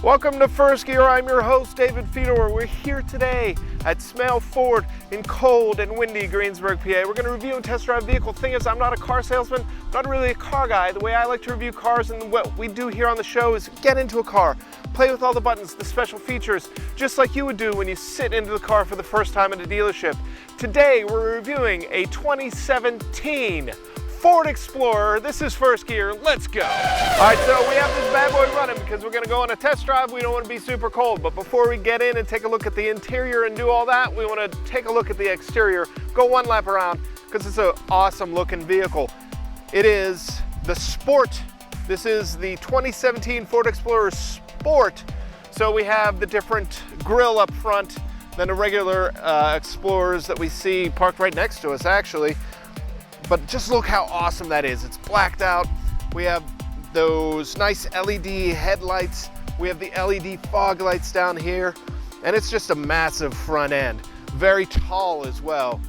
Welcome to First Gear. I'm your host, David Fedor. We're here today at Smale Ford in cold and windy Greensburg, PA. We're going to review and test drive a vehicle. Thing is, I'm not a car salesman, not really a car guy. The way I like to review cars and what we do here on the show is get into a car, play with all the buttons, the special features, just like you would do when you sit into the car for the first time at a dealership. Today, we're reviewing a 2017 Ford Explorer. This is First Gear. Let's go. All right, so we have this bad boy running because we're going to go on a test drive. We don't want to be super cold, but before we get in and take a look at the interior and do all that, we want to take a look at the exterior, go one lap around because it's an awesome looking vehicle. It is the Sport. This is the 2017 Ford Explorer Sport. So we have the different grille up front than the regular Explorers that we see parked right next to us, actually. But just look how awesome that is. It's blacked out. We have those nice LED headlights. We have the LED fog lights down here. And it's just a massive front end. Very tall as well.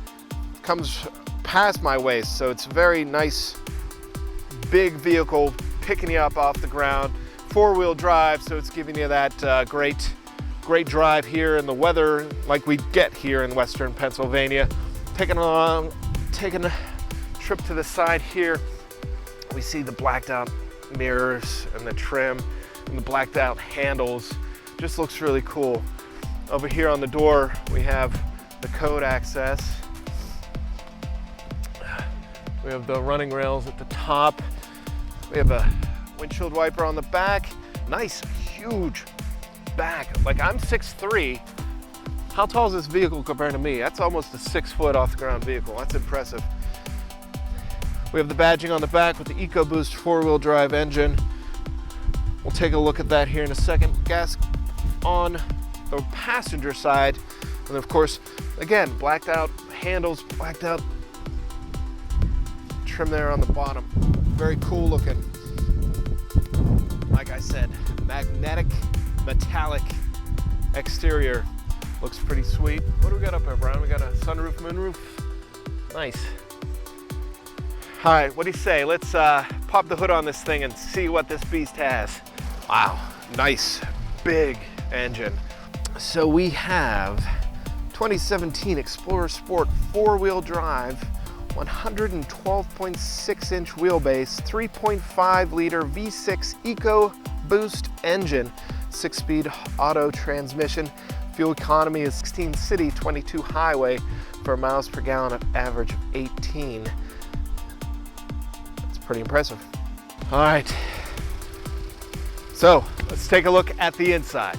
Comes past my waist, so it's a very nice, big vehicle picking you up off the ground. Four-wheel drive, so it's giving you that great drive here in the weather like we get here in Western Pennsylvania. Taking a trip to the side here, we see the blacked out mirrors and the trim and the blacked out handles. Just looks really cool. Over here on the door, we have the code access. We have the running rails at the top. We have a windshield wiper on the back. Nice, huge back. Like, I'm 6'3". How tall is this vehicle compared to me? That's almost a 6 foot off the ground vehicle. That's impressive. We have the badging on the back with the EcoBoost four-wheel drive engine. We'll take a look at that here in a second. Gas on the passenger side. And of course, again, blacked out handles, blacked out trim there on the bottom. Very cool looking. Like I said, magnetic, metallic exterior. Looks pretty sweet. What do we got up there, Brian? We got a sunroof, moonroof. Nice. All right, what do you say? Let's pop the hood on this thing and see what this beast has. Wow, nice, big engine. So we have 2017 Explorer Sport four-wheel drive, 112.6 inch wheelbase, 3.5 liter V6 EcoBoost engine, 6-speed auto transmission. Fuel economy is 16 city, 22 highway for miles per gallon of average of 18. Pretty impressive. All right, so let's take a look at the inside.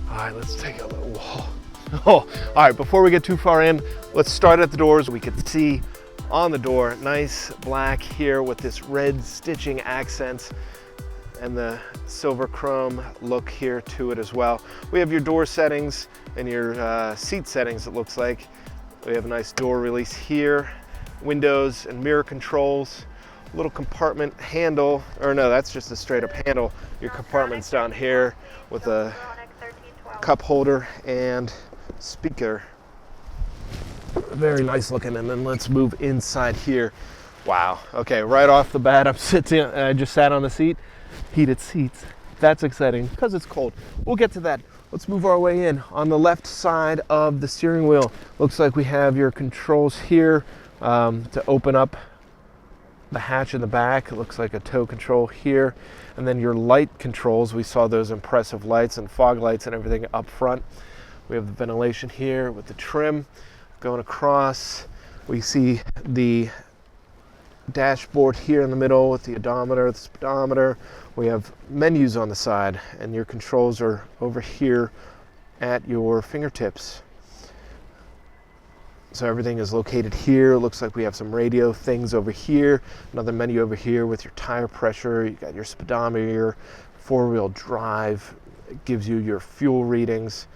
All right, let's take a little whoa. Oh, all right, before we get too far in, let's start at the doors. We can see on the door, nice black here with this red stitching accents and the silver chrome look here to it as well. We have your door settings and your seat settings, it looks like. We have a nice door release here. Windows and mirror controls, little compartment handle, or no, that's just a straight up handle. Your compartment's down here with a cup holder and speaker. Very nice looking. And then let's move inside here. Wow, okay, right off the bat, I just sat on the seat, heated seats. That's exciting because it's cold. We'll get to that. Let's move our way in. On the left side of the steering wheel, looks like we have your controls here. To open up the hatch in the back. It looks like a tow control here. And then your light controls, we saw those impressive lights and fog lights and everything up front. We have the ventilation here with the trim going across. We see the dashboard here in the middle with the odometer, the speedometer. We have menus on the side, and your controls are over here at your fingertips. So everything is located here. It looks like we have some radio things over here. Another menu over here with your tire pressure. You got your speedometer, your four-wheel drive. It gives you your fuel readings.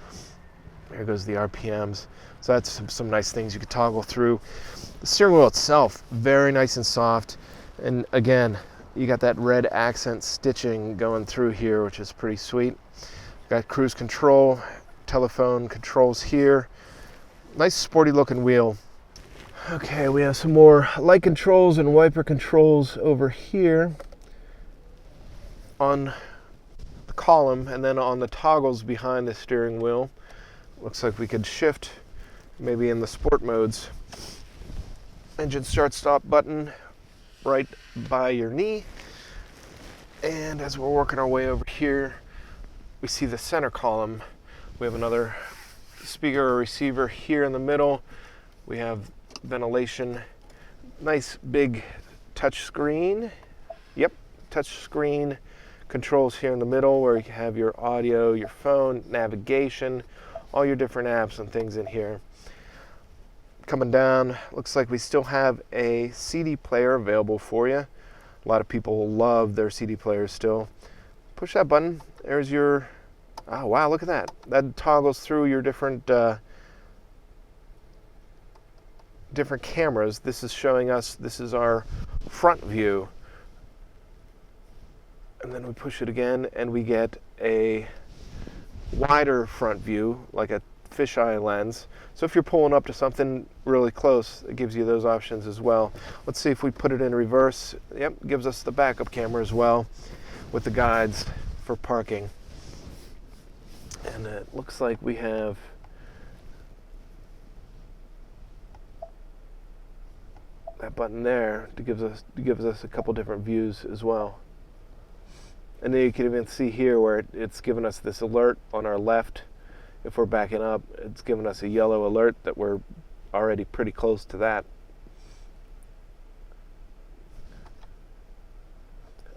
There goes the RPMs. So that's some nice things you could toggle through. The steering wheel itself, very nice and soft. And again, you got that red accent stitching going through here, which is pretty sweet. Got cruise control, telephone controls here. Nice sporty looking wheel. Okay, we have some more light controls and wiper controls over here on the column, and then on the toggles behind the steering wheel, looks like we could shift maybe in the sport modes. Engine start stop button right by your knee. And as we're working our way over here, we see the center column. We have another speaker or receiver here in the middle. We have ventilation, nice big touch screen. Yep, touch screen controls here in the middle where you have your audio, your phone, navigation, all your different apps and things in here. Coming down, looks like we still have a CD player available for you. A lot of people love their CD players still. Push that button, there's your, oh wow, look at that. That toggles through your different cameras. This is showing us, this is our front view. And then we push it again and we get a wider front view, like a fisheye lens. So if you're pulling up to something really close, it gives you those options as well. Let's see if we put it in reverse. Yep, gives us the backup camera as well with the guides for parking. And it looks like we have that button there to gives us a couple different views as well. And then you can even see here where it's given us this alert on our left. If we're backing up, it's giving us a yellow alert that we're already pretty close to that.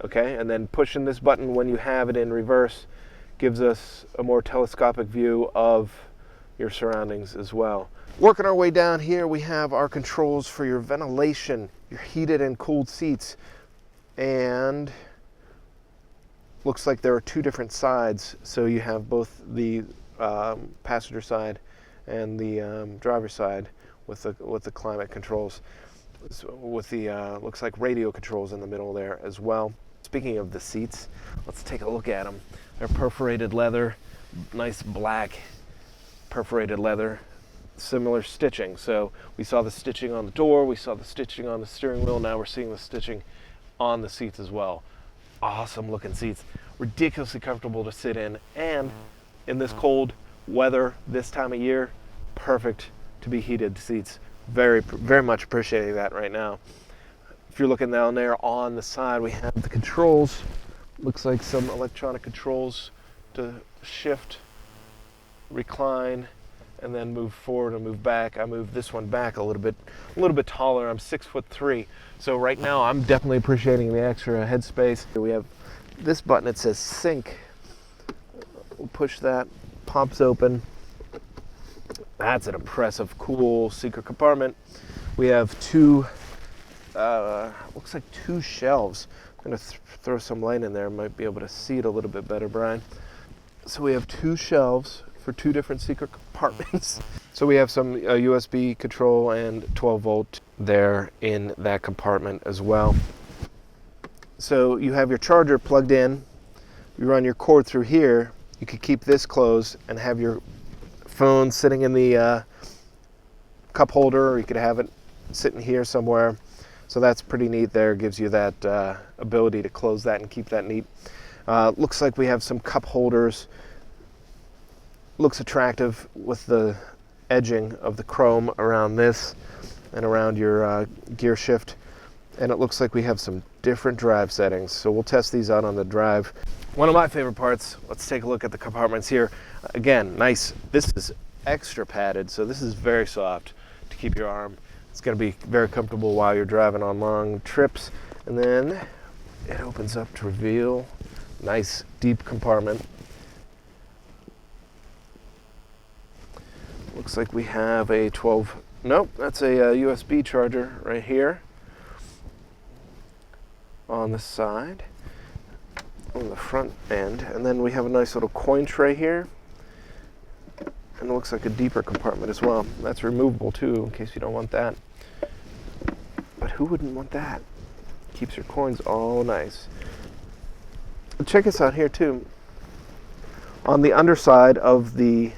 Okay, and then pushing this button when you have it in reverse gives us a more telescopic view of your surroundings as well. Working our way down here, we have our controls for your ventilation, your heated and cooled seats, and looks like there are two different sides. So you have both the passenger side and the driver's side with the climate controls, with the looks like radio controls in the middle there as well. Speaking of the seats, let's take a look at them. They're perforated leather, nice black perforated leather, similar stitching. So we saw the stitching on the door, we saw the stitching on the steering wheel, now we're seeing the stitching on the seats as well. Awesome looking seats, ridiculously comfortable to sit in, and in this cold weather this time of year, perfect to be heated seats. Very, very much appreciating that right now. If you're looking down there on the side, we have the controls. Looks like some electronic controls to shift, recline, and then move forward and move back. I moved this one back a little bit taller. I'm 6'3", so right now I'm definitely appreciating the extra headspace. We have this button, it says sync. We'll push that, pops open. That's an impressive, cool secret compartment. We have two, looks like two shelves. I'm gonna throw some light in there, might be able to see it a little bit better, Brian. So we have two shelves for two different secret compartments. So we have some USB control and 12 volt there in that compartment as well. So you have your charger plugged in, you run your cord through here, you could keep this closed and have your phone sitting in the cup holder, or you could have it sitting here somewhere. So that's pretty neat there, gives you that ability to close that and keep that neat. Looks like we have some cup holders. Looks attractive with the edging of the chrome around this and around your gear shift. And it looks like we have some different drive settings. So we'll test these out on the drive. One of my favorite parts, let's take a look at the compartments here. Again, nice. This is extra padded, so this is very soft to keep your arm. It's going to be very comfortable while you're driving on long trips. And then it opens up to reveal nice deep compartment. Looks like we have a 12, nope, that's a USB charger right here on the side, on the front end. And then we have a nice little coin tray here. And it looks like a deeper compartment as well. That's removable too, in case you don't want that. But who wouldn't want that? Keeps your coins all nice. Check this out here too. On the underside of the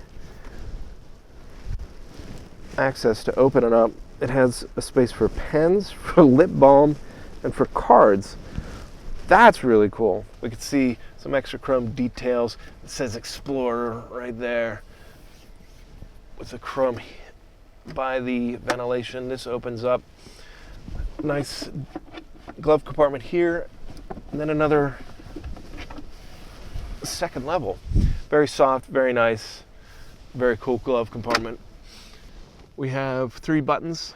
access to open it up, it has a space for pens, for lip balm, and for cards. That's really cool. We could see Some extra chrome details. It says Explorer right there with the chrome by the ventilation. This opens up. Nice glove compartment here, and then another second level. Very soft, very nice, very cool glove compartment. We have 3 buttons,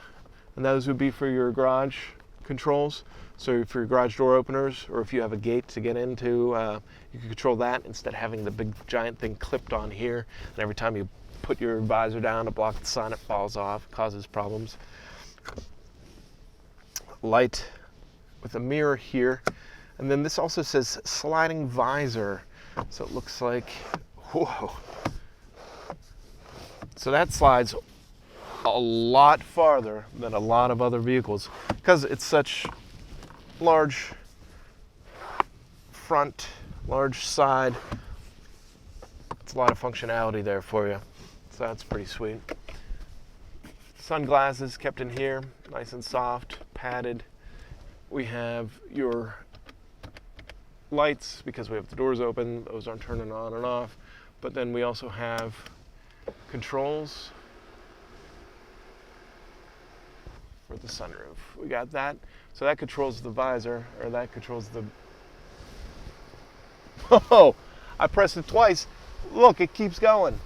and those would be for your garage controls. So for your garage door openers, or if you have a gate to get into, you can control that instead of having the big giant thing clipped on here. And every time you put your visor down to block the sun, it falls off, causes problems. Light with a mirror here. And then this also says sliding visor. So it looks like, whoa. So that slides a lot farther than a lot of other vehicles because it's such large front, large side. It's a lot of functionality there for you. So that's pretty sweet. Sunglasses kept in here, nice and soft, padded. We have your lights because we have the doors open. Those aren't turning on and off. But then we also have controls for the sunroof. We got that. So that controls the visor, or that controls the... Oh, I pressed it twice. Look, it keeps going.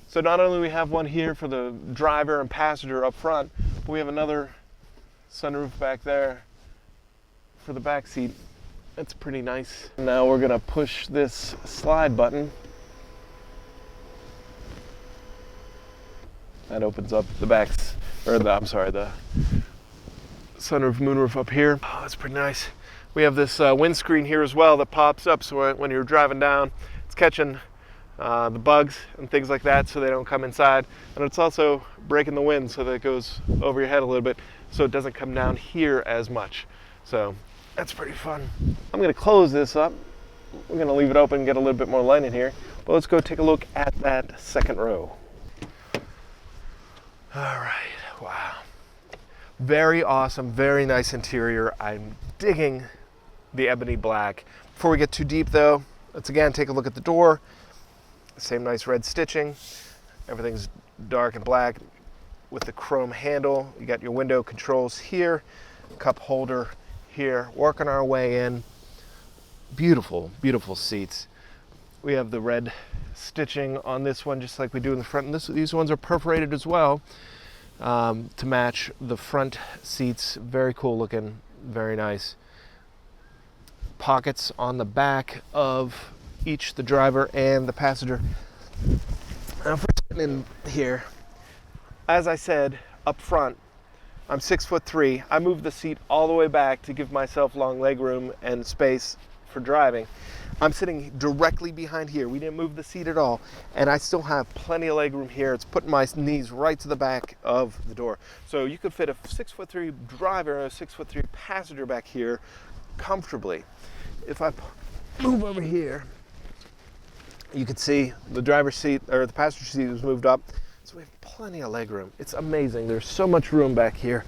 So not only do we have one here for the driver and passenger up front, but we have another sunroof back there for the back seat. That's pretty nice. Now we're gonna push this slide button. That opens up the backs, or the, I'm sorry, the sunroof, moonroof up here. Oh, that's pretty nice. We have this windscreen here as well that pops up, so when you're driving down, it's catching the bugs and things like that so they don't come inside. And it's also breaking the wind so that it goes over your head a little bit so it doesn't come down here as much. So that's pretty fun. I'm gonna close this up. We're gonna leave it open and get a little bit more light in here. But let's go take a look at that second row. All right, wow. Very awesome, very nice interior. I'm digging the ebony black. Before we get too deep though, let's again take a look at the door. Same nice red stitching. Everything's dark and black with the chrome handle. You got your window controls here, cup holder here. Working our way in. Beautiful, beautiful seats. We have the red stitching on this one just like we do in the front. And these ones are perforated as well to match the front seats. Very cool looking, very nice. Pockets on the back of each the driver and the passenger. Now if we're sitting in here, as I said up front, I'm 6'3". I moved the seat all the way back to give myself long leg room and space for driving. I'm sitting directly behind here. We didn't move the seat at all, and I still have plenty of leg room here. It's putting my knees right to the back of the door. So you could fit a 6'3" driver and a 6'3" passenger back here comfortably. If I move over here, you can see the driver's seat, or the passenger seat was moved up. So we have plenty of leg room. It's amazing. There's so much room back here.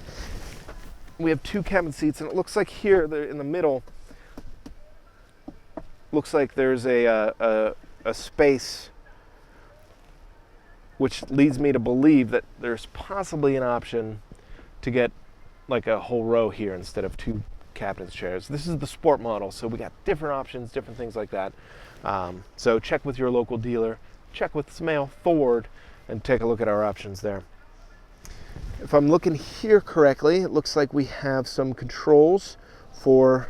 We have 2 cabin seats, and it looks like here in the middle, looks like there's a space, which leads me to believe that there's possibly an option to get like a whole row here instead of 2 captain's chairs. This is the sport model, so we got different options, different things like that. So check with your local dealer, check with Smale Ford, and take a look at our options there. If I'm looking here correctly, it looks like we have some controls for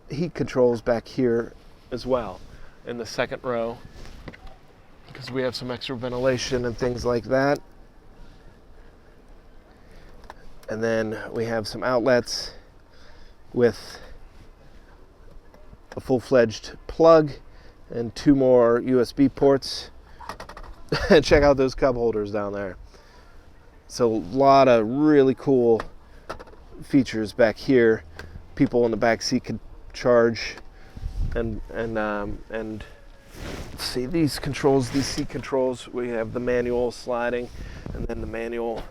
heat controls back here as well in the second row, because we have some extra ventilation and things like that. And then we have some outlets with a full-fledged plug and 2 more USB ports. And check out those cup holders down there. So a lot of really cool features back here. People in the back seat can charge and see these controls, these seat controls. We have the manual sliding, and then the manual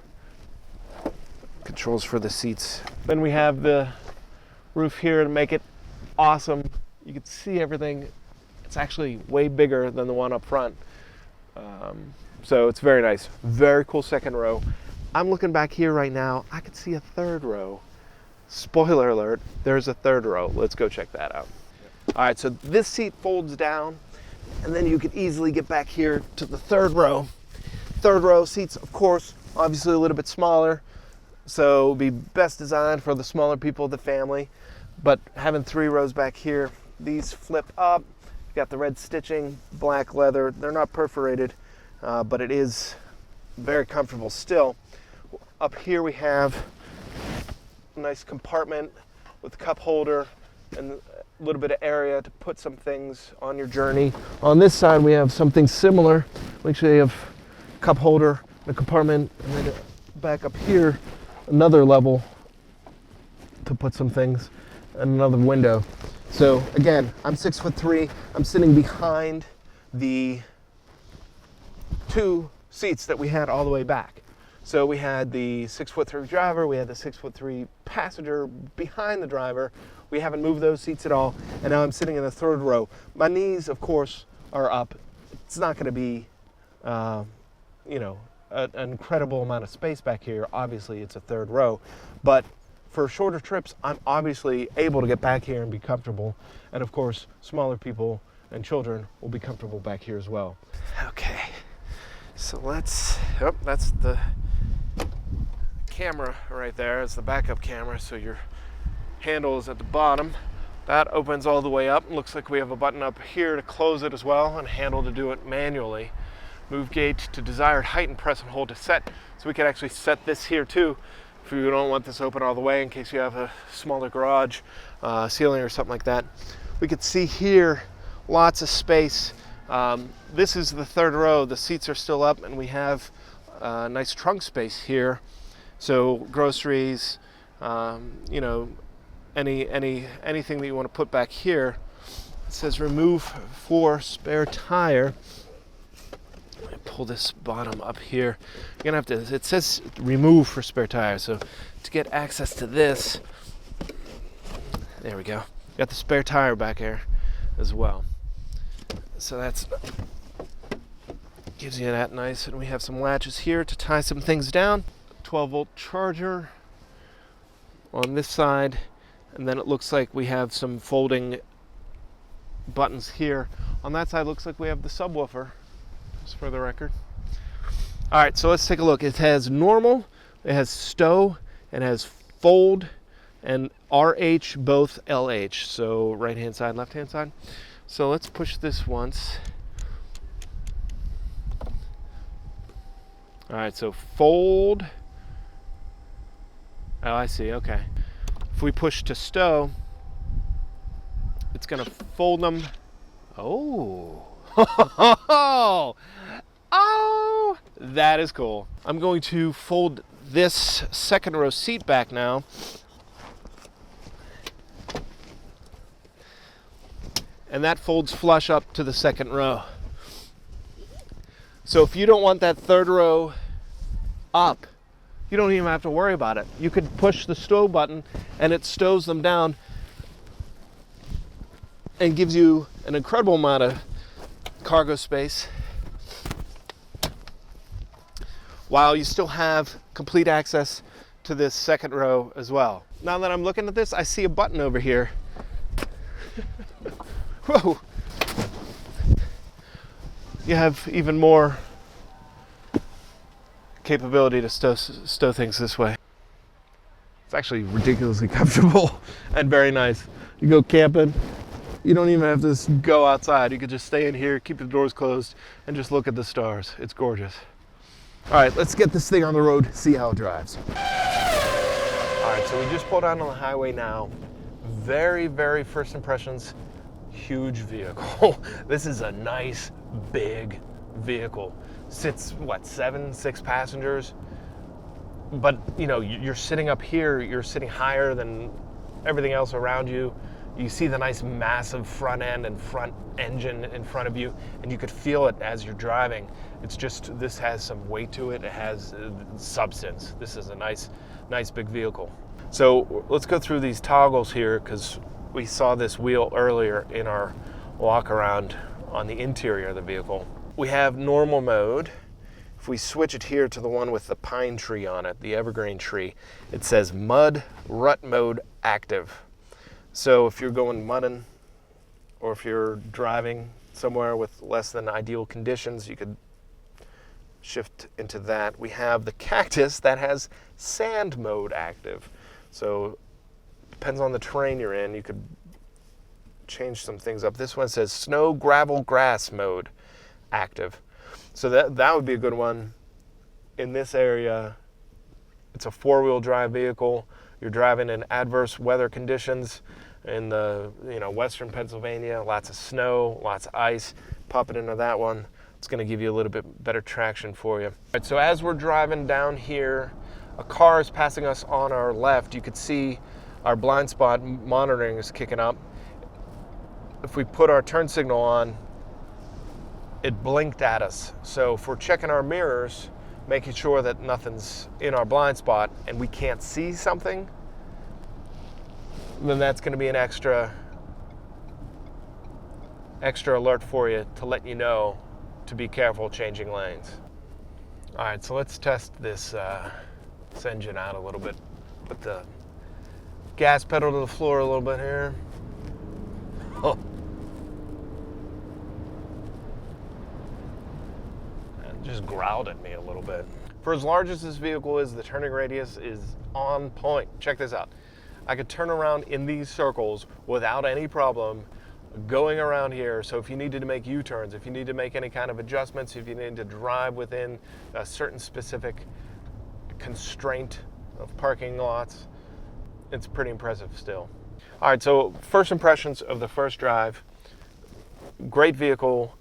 controls for the seats. Then we have the roof here to make it awesome. You can see everything. It's actually way bigger than the one up front. So it's very nice. Very cool second row. I'm looking back here right now. I can see a third row. Spoiler alert, there's a third row. Let's go check that out. All right, so this seat folds down, and then you could easily get back here to the third row. Third row seats, of course, obviously a little bit smaller, so be best designed for the smaller people of the family. But having 3 rows back here, these flip up. You got the red stitching, black leather. They're not perforated, but it is very comfortable still. Up here we have a nice compartment with a cup holder and a little bit of area to put some things on your journey. On this side we have something similar. We actually have a cup holder, a compartment, and then back up here another level to put some things, and another window. So again, I'm 6'3". I'm sitting behind the 2 seats that we had all the way back. So we had the 6'3" driver, we had the 6'3" passenger behind the driver. We haven't moved those seats at all, and now I'm sitting in the third row. My knees, of course, are up. It's not going to be, you know, an incredible amount of space back here. Obviously, it's a third row, but for shorter trips, I'm obviously able to get back here and be comfortable. And of course, smaller people and children will be comfortable back here as well. Okay, so let's, oh, that's the camera right there. It's the backup camera, so your handle is at the bottom. That opens all the way up. It looks like we have a button up here to close it as well, and a handle to do it manually. Move gauge to desired height and press and hold to set. So we can actually set this here too, if you don't want this open all the way in case you have a smaller garage ceiling or something like that. We could see here lots of space. This is the third row. The seats are still up, and we have nice trunk space here. So groceries, you know, anything that you want to put back here. It says remove for spare tire. Let me pull this bottom up here. You're gonna have to, it says remove for spare tire. So to get access to this, there we go. Got the spare tire back here as well. So that's, gives you that nice, and we have some latches here to tie some things down. 12-volt charger on this side, and then it looks like we have some folding buttons here. On that side, looks like we have the subwoofer, just for the record. All right, so let's take a look. It has normal, it has stow, it has fold, and RH, both LH, so right-hand side, left-hand side. So let's push this once. All right, so fold. Oh, I see, okay. If we push to stow, it's gonna fold them. Oh, oh, that is cool. I'm going to fold this second row seat back now. And that folds flush up to the second row. So if you don't want that third row up, you don't even have to worry about it. You could push the stow button and it stows them down and gives you an incredible amount of cargo space while you still have complete access to this second row as well. Now that I'm looking at this, I see a button over here. Whoa! You have even more capability to stow things this way. It's actually ridiculously comfortable and very nice. You go camping, you don't even have to go outside. You could just stay in here, keep the doors closed, and just look at the stars. It's gorgeous. All right, let's get this thing on the road, see how it drives. All right, so we just pulled out on the highway now. Very, very first impressions, huge vehicle. This is a nice, big vehicle. Sits, what, 6 passengers? But, you know, you're sitting up here, you're sitting higher than everything else around you. You see the nice, massive front end and front engine in front of you, and you could feel it as you're driving. It's just, this has some weight to it. It has substance. This is a nice big vehicle. So let's go through these toggles here, because We saw this wheel earlier in our walk around on the interior of the vehicle. We have normal mode. If we switch it here to the one with the pine tree on it, the evergreen tree, it says mud rut mode active. So if you're going mudding, or if you're driving somewhere with less than ideal conditions, you could shift into that. We have the cactus that has sand mode active. So depends on the terrain you're in, you could change some things up. This one says snow, gravel, grass mode active. So that would be a good one. In this area, it's a four-wheel drive vehicle. You're driving in adverse weather conditions in the western Pennsylvania, lots of snow, lots of ice. Pop it into that one. It's going to give you a little bit better traction for you. All right, so as we're driving down here, a car is passing us on our left. You could see our blind spot monitoring is kicking up. If we put our turn signal on, it blinked at us. So if we're checking our mirrors, making sure that nothing's in our blind spot and we can't see something, then that's going to be an extra alert for you to let you know to be careful changing lanes. All right, so let's test this engine out a little bit. Put the gas pedal to the floor a little bit here. Oh. And just growled at me a little bit. For as large as this vehicle is, the turning radius is on point. Check this out. I could turn around in these circles without any problem going around here. So if you needed to make U-turns, if you need to make any kind of adjustments, if you need to drive within a certain specific constraint of parking lots, it's pretty impressive still. All right, so first impressions of the first drive. Great vehicle,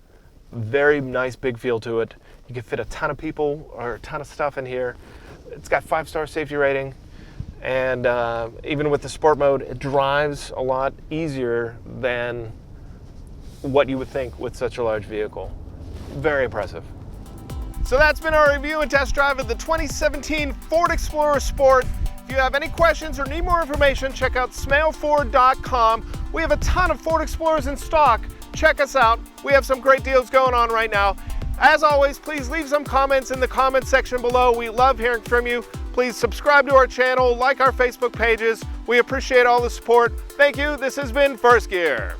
very nice big feel to it. You can fit a ton of people or a ton of stuff in here. It's got 5-star safety rating. And even with the sport mode, it drives a lot easier than what you would think with such a large vehicle. Very impressive. So that's been our review and test drive of the 2017 Ford Explorer Sport. If you have any questions or need more information, check out smailford.com. We have a ton of Ford Explorers in stock. Check us out. We have some great deals going on right now. As always, please leave some comments in the comment section below. We love hearing from you. Please subscribe to our channel, like our Facebook pages. We appreciate all the support. Thank you. This has been First Gear.